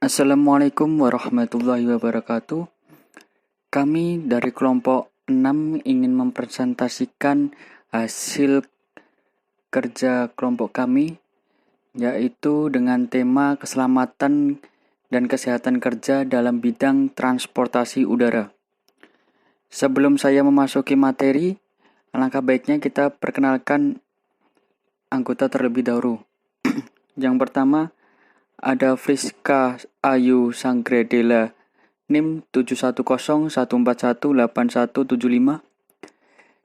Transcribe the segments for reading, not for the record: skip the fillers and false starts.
Assalamualaikum warahmatullahi wabarakatuh. Kami dari kelompok 6 ingin mempresentasikan hasil kerja kelompok kami, yaitu dengan tema keselamatan dan kesehatan kerja dalam bidang transportasi udara. Sebelum saya memasuki materi, alangkah baiknya kita perkenalkan anggota terlebih dahulu. Yang pertama, ada Friska Ayu Sanggredela, NIM 71014181175.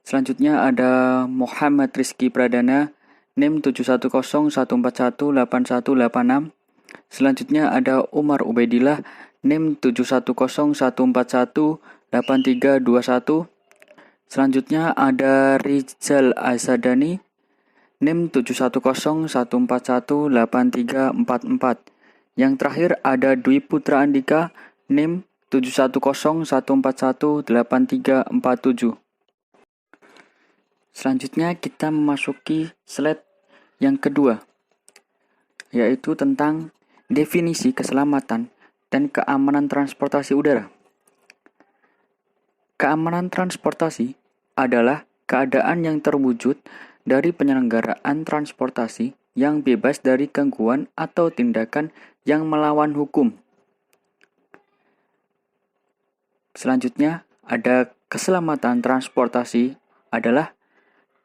Selanjutnya ada Muhammad Rizky Pradana, NIM 71014181186. Selanjutnya ada Umar Ubaidillah, NIM 71014183321. Selanjutnya ada Rizal Azadani, NIM 71014183344. Yang terakhir ada Dwi Putra Andika, NIM 71014183347. Selanjutnya kita memasuki slide yang kedua, yaitu tentang definisi keselamatan dan keamanan transportasi udara. Keamanan transportasi adalah keadaan yang terwujud dari penyelenggaraan transportasi yang bebas dari gangguan atau tindakan yang melawan hukum. Selanjutnya, ada keselamatan transportasi adalah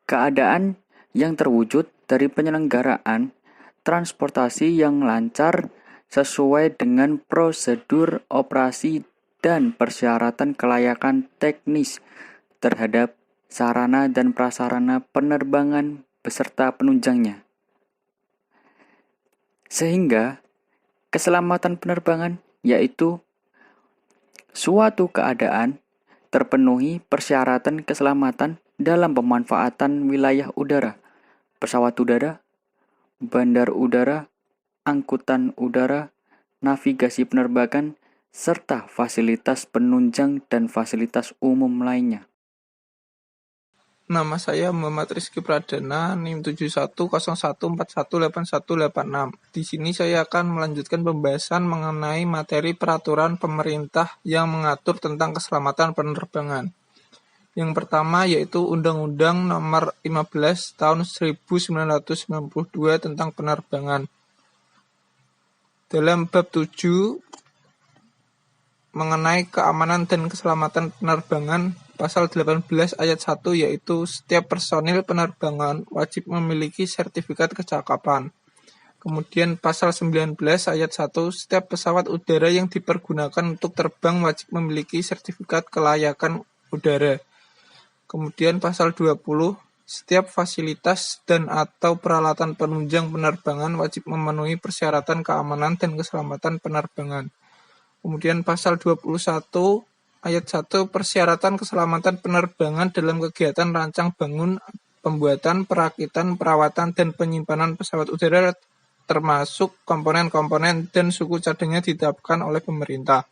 keadaan yang terwujud dari penyelenggaraan transportasi yang lancar sesuai dengan prosedur operasi dan persyaratan kelayakan teknis terhadap sarana dan prasarana penerbangan beserta penunjangnya. Sehingga keselamatan penerbangan yaitu suatu keadaan terpenuhi persyaratan keselamatan dalam pemanfaatan wilayah udara, pesawat udara, bandar udara, angkutan udara, navigasi penerbangan, serta fasilitas penunjang dan fasilitas umum lainnya. Nama saya Muhammad Rizky Pradana, NIM 71014181186. Di sini saya akan melanjutkan pembahasan mengenai materi peraturan pemerintah yang mengatur tentang keselamatan penerbangan. Yang pertama yaitu Undang-Undang Nomor 15 Tahun 1992 tentang penerbangan. Dalam bab 7 mengenai keamanan dan keselamatan penerbangan, pasal 18 ayat 1 yaitu setiap personil penerbangan wajib memiliki sertifikat kecakapan. Kemudian pasal 19 ayat 1, setiap pesawat udara yang dipergunakan untuk terbang wajib memiliki sertifikat kelayakan udara. Kemudian pasal 20, setiap fasilitas dan atau peralatan penunjang penerbangan wajib memenuhi persyaratan keamanan dan keselamatan penerbangan. Kemudian pasal 21 ayat 1, persyaratan keselamatan penerbangan dalam kegiatan rancang bangun, pembuatan, perakitan, perawatan, dan penyimpanan pesawat udara termasuk komponen-komponen dan suku cadangnya ditetapkan oleh pemerintah.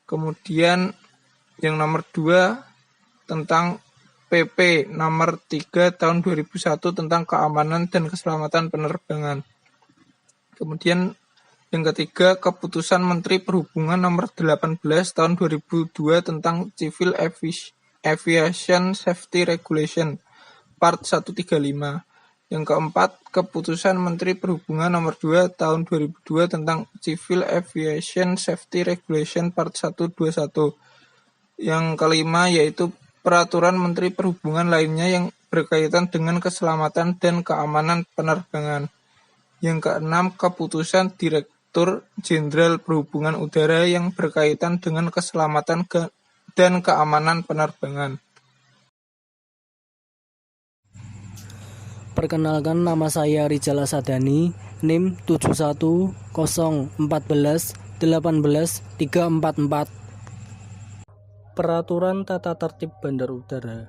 Kemudian yang nomor 2 tentang PP nomor 3 tahun 2001 tentang keamanan dan keselamatan penerbangan. Kemudian yang ketiga, Keputusan Menteri Perhubungan Nomor 18 Tahun 2002 tentang Civil Aviation Safety Regulation Part 135. Yang keempat, Keputusan Menteri Perhubungan Nomor 2 Tahun 2002 tentang Civil Aviation Safety Regulation Part 121. Yang kelima yaitu Peraturan Menteri Perhubungan lainnya yang berkaitan dengan keselamatan dan keamanan penerbangan. Yang keenam, Keputusan Direktur Jenderal Perhubungan Udara yang berkaitan dengan keselamatan dan keamanan penerbangan. Perkenalkan, nama saya Rizal Azadani, NIM 71014181344. Peraturan Tata Tertib Bandar Udara.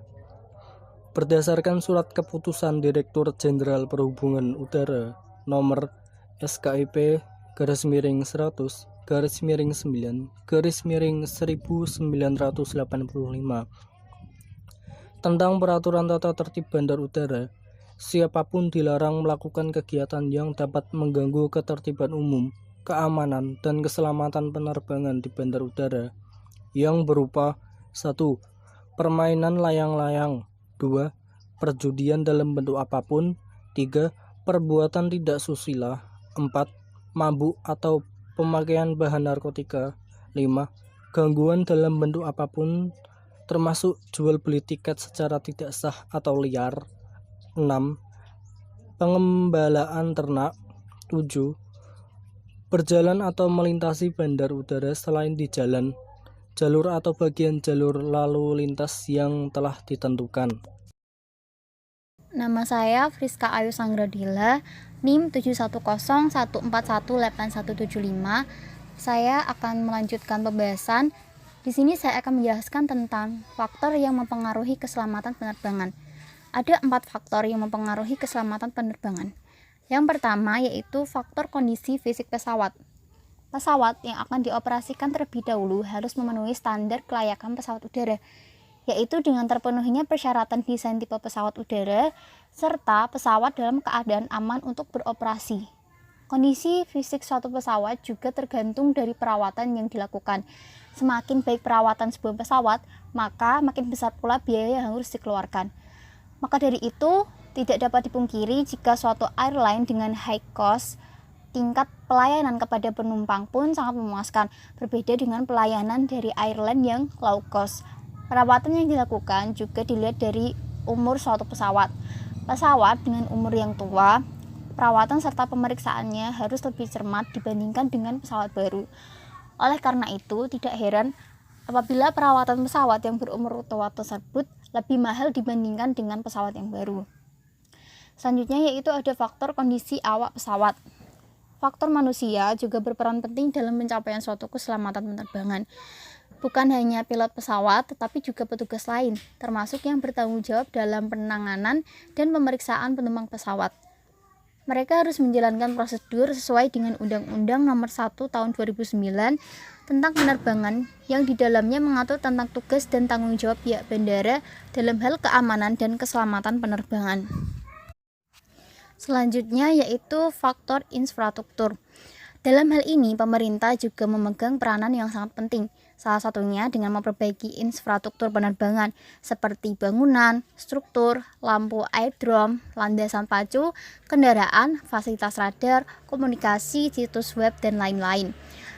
Berdasarkan Surat Keputusan Direktur Jenderal Perhubungan Udara Nomor SKIP/9/1985 tentang Peraturan Tata Tertib Bandar Udara, siapapun dilarang melakukan kegiatan yang dapat mengganggu ketertiban umum, keamanan dan keselamatan penerbangan di bandar udara yang berupa 1. Permainan layang-layang. 2. Perjudian dalam bentuk apapun. 3. Perbuatan tidak susila. 4. Mabuk atau pemakaian bahan narkotika. 5. Gangguan dalam bentuk apapun termasuk jual beli tiket secara tidak sah atau liar. 6. Pengembalaan ternak. 7. Berjalan atau melintasi bandar udara selain di jalan, jalur atau bagian jalur lalu lintas yang telah ditentukan. Nama saya Friska Ayu Sanggradila, NIM 710141815. Saya akan melanjutkan pembahasan. Di sini saya akan menjelaskan tentang faktor yang mempengaruhi keselamatan penerbangan. Ada 4 faktor yang mempengaruhi keselamatan penerbangan. Yang pertama yaitu faktor kondisi fisik pesawat. Pesawat yang akan dioperasikan terlebih dahulu harus memenuhi standar kelayakan pesawat udara, yaitu dengan terpenuhinya persyaratan desain tipe pesawat udara, serta pesawat dalam keadaan aman untuk beroperasi. Kondisi fisik suatu pesawat juga tergantung dari perawatan yang dilakukan. Semakin baik perawatan sebuah pesawat, maka makin besar pula biaya yang harus dikeluarkan. Maka dari itu, tidak dapat dipungkiri jika suatu airline dengan high cost, tingkat pelayanan kepada penumpang pun sangat memuaskan, berbeda dengan pelayanan dari airline yang low cost. Perawatan yang dilakukan juga dilihat dari umur suatu pesawat. Pesawat dengan umur yang tua, perawatan serta pemeriksaannya harus lebih cermat dibandingkan dengan pesawat baru. Oleh karena itu, tidak heran apabila perawatan pesawat yang berumur tua tersebut lebih mahal dibandingkan dengan pesawat yang baru. Selanjutnya yaitu ada faktor kondisi awak pesawat. Faktor manusia juga berperan penting dalam pencapaian suatu keselamatan penerbangan. Bukan hanya pilot pesawat, tetapi juga petugas lain, termasuk yang bertanggung jawab dalam penanganan dan pemeriksaan penumpang pesawat. Mereka harus menjalankan prosedur sesuai dengan Undang-Undang Nomor 1 Tahun 2009 tentang penerbangan yang di dalamnya mengatur tentang tugas dan tanggung jawab pihak bandara dalam hal keamanan dan keselamatan penerbangan. Selanjutnya yaitu faktor infrastruktur. Dalam hal ini, pemerintah juga memegang peranan yang sangat penting, salah satunya dengan memperbaiki infrastruktur penerbangan seperti bangunan, struktur, lampu aerodrom, landasan pacu, kendaraan, fasilitas radar, komunikasi, situs web, dan lain-lain.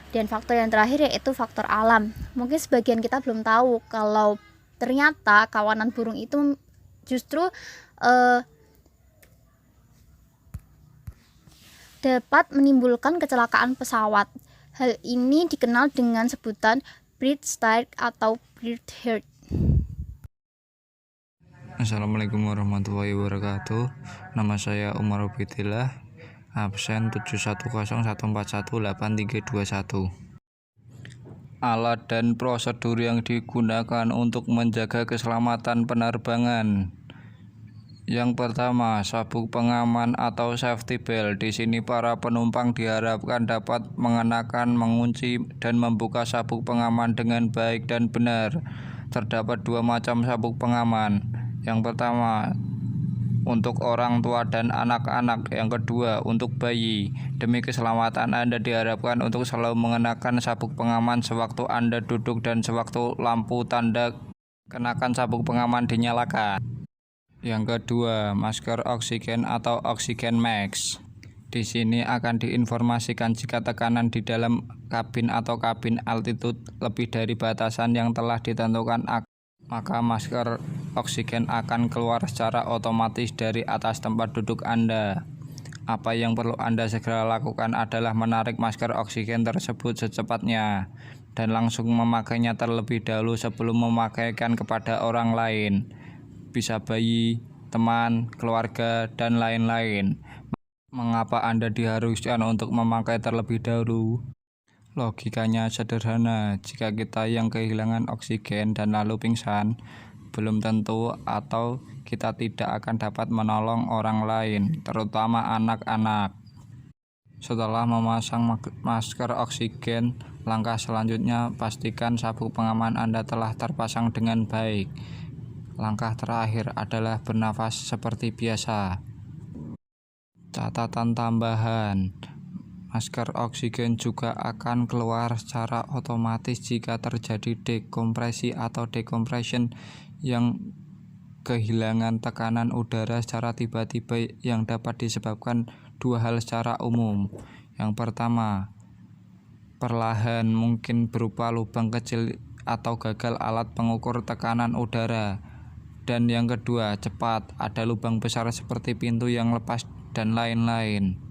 Dan faktor yang terakhir yaitu faktor alam. Mungkin sebagian kita belum tahu kalau ternyata kawanan burung itu justru dapat menimbulkan kecelakaan pesawat. Hal ini dikenal dengan sebutan bird strike atau bird hurt. Assalamualaikum warahmatullahi wabarakatuh. Nama saya Umar Ubidillah, absen 710141831. Alat dan prosedur yang digunakan untuk menjaga keselamatan penerbangan. Yang pertama, sabuk pengaman atau safety belt. Di sini para penumpang diharapkan dapat mengenakan, mengunci, dan membuka sabuk pengaman dengan baik dan benar. Terdapat 2 macam sabuk pengaman. Yang pertama, untuk orang tua dan anak-anak. Yang kedua, untuk bayi. Demi keselamatan Anda diharapkan untuk selalu mengenakan sabuk pengaman sewaktu Anda duduk dan sewaktu lampu tanda kenakan sabuk pengaman dinyalakan. Yang kedua, masker oksigen atau oksigen mask. Di sini akan diinformasikan jika tekanan di dalam kabin atau kabin altitude lebih dari batasan yang telah ditentukan, maka masker oksigen akan keluar secara otomatis dari atas tempat duduk Anda. Apa yang perlu Anda segera lakukan adalah menarik masker oksigen tersebut secepatnya dan langsung memakainya terlebih dahulu sebelum memakaikan kepada orang lain. Bisa bayi, teman, keluarga, dan lain-lain. Mengapa Anda diharuskan untuk memakai terlebih dahulu? Logikanya sederhana, jika kita yang kehilangan oksigen dan lalu pingsan, belum tentu atau kita tidak akan dapat menolong orang lain, terutama anak-anak. Setelah memasang masker oksigen, langkah selanjutnya pastikan sabuk pengaman Anda telah terpasang dengan baik. Langkah terakhir adalah bernafas seperti biasa. Catatan tambahan, Masker oksigen juga akan keluar secara otomatis jika terjadi dekompresi atau decompression yang kehilangan tekanan udara secara tiba-tiba yang dapat disebabkan dua hal secara umum. Yang pertama, perlahan mungkin berupa lubang kecil atau gagal alat pengukur tekanan udara. Dan yang kedua, cepat, ada lubang besar seperti pintu yang lepas dan lain-lain.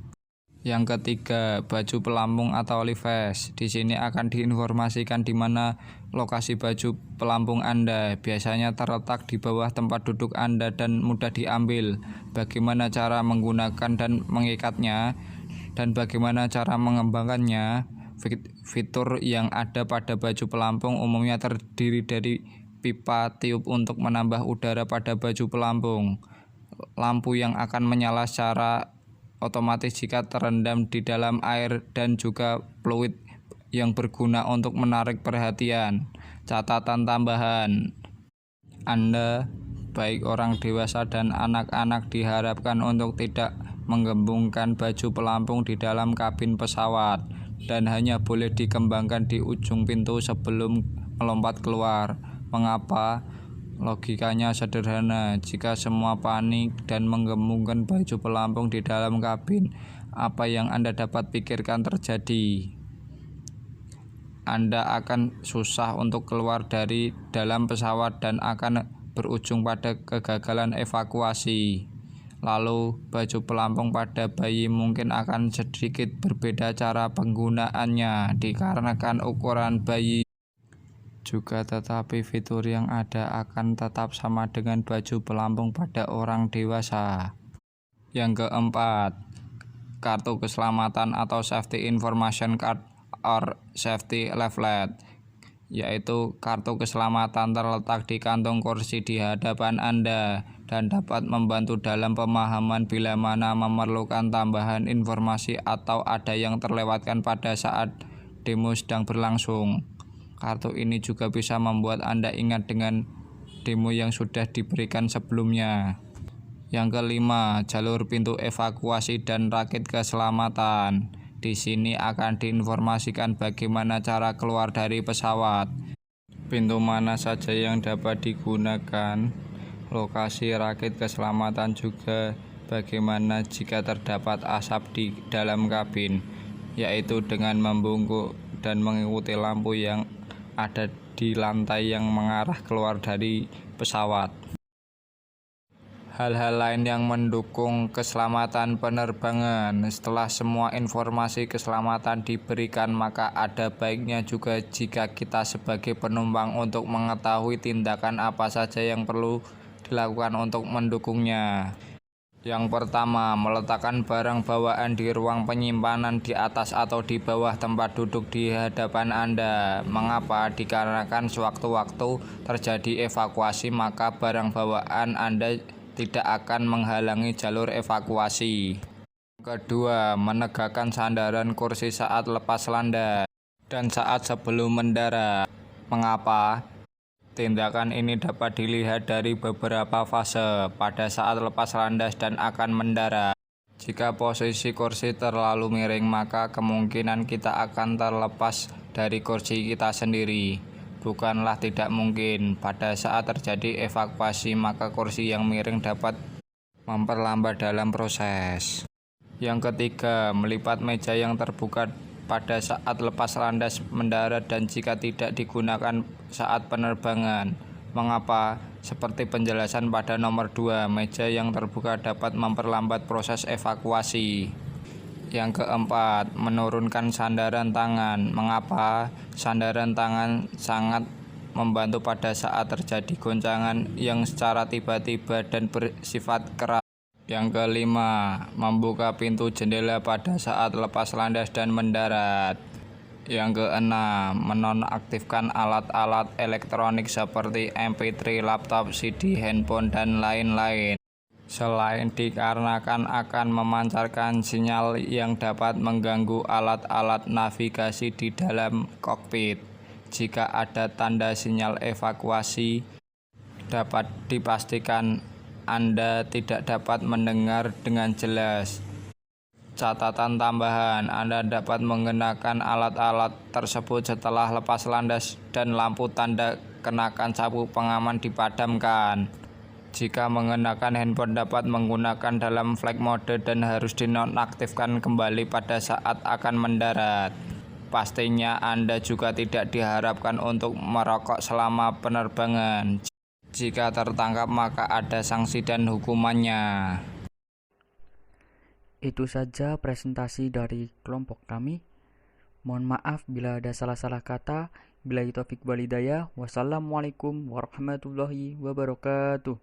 Yang ketiga, baju pelampung atau lift vest. Di sini akan diinformasikan di mana lokasi baju pelampung Anda. Biasanya terletak di bawah tempat duduk Anda dan mudah diambil. Bagaimana cara menggunakan dan mengikatnya, dan bagaimana cara mengembangkannya. Fitur yang ada pada baju pelampung umumnya terdiri dari pipa tiup untuk menambah udara pada baju pelampung, lampu yang akan menyala secara otomatis jika terendam di dalam air, dan juga fluid yang berguna untuk menarik perhatian. Catatan tambahan, Anda, baik orang dewasa dan anak-anak, diharapkan untuk tidak menggembungkan baju pelampung di dalam kabin pesawat dan hanya boleh dikembangkan di ujung pintu sebelum melompat keluar. Mengapa? Logikanya sederhana, jika semua panik dan menggembungkan baju pelampung di dalam kabin, apa yang Anda dapat pikirkan terjadi? Anda akan susah untuk keluar dari dalam pesawat dan akan berujung pada kegagalan evakuasi. Lalu, baju pelampung pada bayi mungkin akan sedikit berbeda cara penggunaannya dikarenakan ukuran bayi juga, tetapi fitur yang ada akan tetap sama dengan baju pelampung pada orang dewasa. Yang keempat, kartu keselamatan atau safety information card or safety leaflet, yaitu kartu keselamatan terletak di kantong kursi di hadapan Anda dan dapat membantu dalam pemahaman bila mana memerlukan tambahan informasi atau ada yang terlewatkan pada saat demo sedang berlangsung. Kartu ini juga bisa membuat Anda ingat dengan demo yang sudah diberikan sebelumnya. Yang kelima, jalur pintu evakuasi dan rakit keselamatan. Di sini akan diinformasikan bagaimana cara keluar dari pesawat, pintu mana saja yang dapat digunakan, lokasi rakit keselamatan, juga bagaimana jika terdapat asap di dalam kabin, yaitu dengan membungkuk dan mengikuti lampu yang ada di lantai yang mengarah keluar dari pesawat. Hal-hal lain yang mendukung keselamatan penerbangan. Setelah semua informasi keselamatan diberikan, maka ada baiknya juga jika kita sebagai penumpang untuk mengetahui tindakan apa saja yang perlu dilakukan untuk mendukungnya. Yang pertama, meletakkan barang bawaan di ruang penyimpanan di atas atau di bawah tempat duduk di hadapan Anda. Mengapa? Dikarenakan sewaktu-waktu terjadi evakuasi, maka barang bawaan Anda tidak akan menghalangi jalur evakuasi. Kedua, menegakkan sandaran kursi saat lepas landas dan saat sebelum mendarat. Mengapa? Tindakan ini dapat dilihat dari beberapa fase pada saat lepas landas dan akan mendarat. Jika posisi kursi terlalu miring, maka kemungkinan kita akan terlepas dari kursi kita sendiri. Bukanlah tidak mungkin, pada saat terjadi evakuasi, maka kursi yang miring dapat memperlambat dalam proses. Yang ketiga, melipat meja yang terbuka pada saat lepas landas, mendarat, dan jika tidak digunakan saat penerbangan. Mengapa? Seperti penjelasan pada nomor 2, meja yang terbuka dapat memperlambat proses evakuasi. Yang keempat, menurunkan sandaran tangan. Mengapa? Sandaran tangan sangat membantu pada saat terjadi goncangan yang secara tiba-tiba dan bersifat keras. Yang kelima, membuka pintu jendela pada saat lepas landas dan mendarat. Yang keenam, menonaktifkan alat-alat elektronik seperti MP3, laptop, CD, handphone, dan lain-lain. Selain dikarenakan akan memancarkan sinyal yang dapat mengganggu alat-alat navigasi di dalam kokpit. Jika ada tanda sinyal evakuasi, dapat dipastikan Anda tidak dapat mendengar dengan jelas. Catatan tambahan, Anda dapat mengenakan alat-alat tersebut setelah lepas landas dan lampu tanda kenakan sabuk pengaman dipadamkan. Jika mengenakan handphone dapat menggunakan dalam flight mode dan harus dinonaktifkan kembali pada saat akan mendarat. Pastinya Anda juga tidak diharapkan untuk merokok selama penerbangan. Jika tertangkap maka ada sanksi dan hukumannya. Itu saja presentasi dari kelompok kami. Mohon maaf bila ada salah-salah kata. Billahi taufik wal hidayah. Wassalamualaikum warahmatullahi wabarakatuh.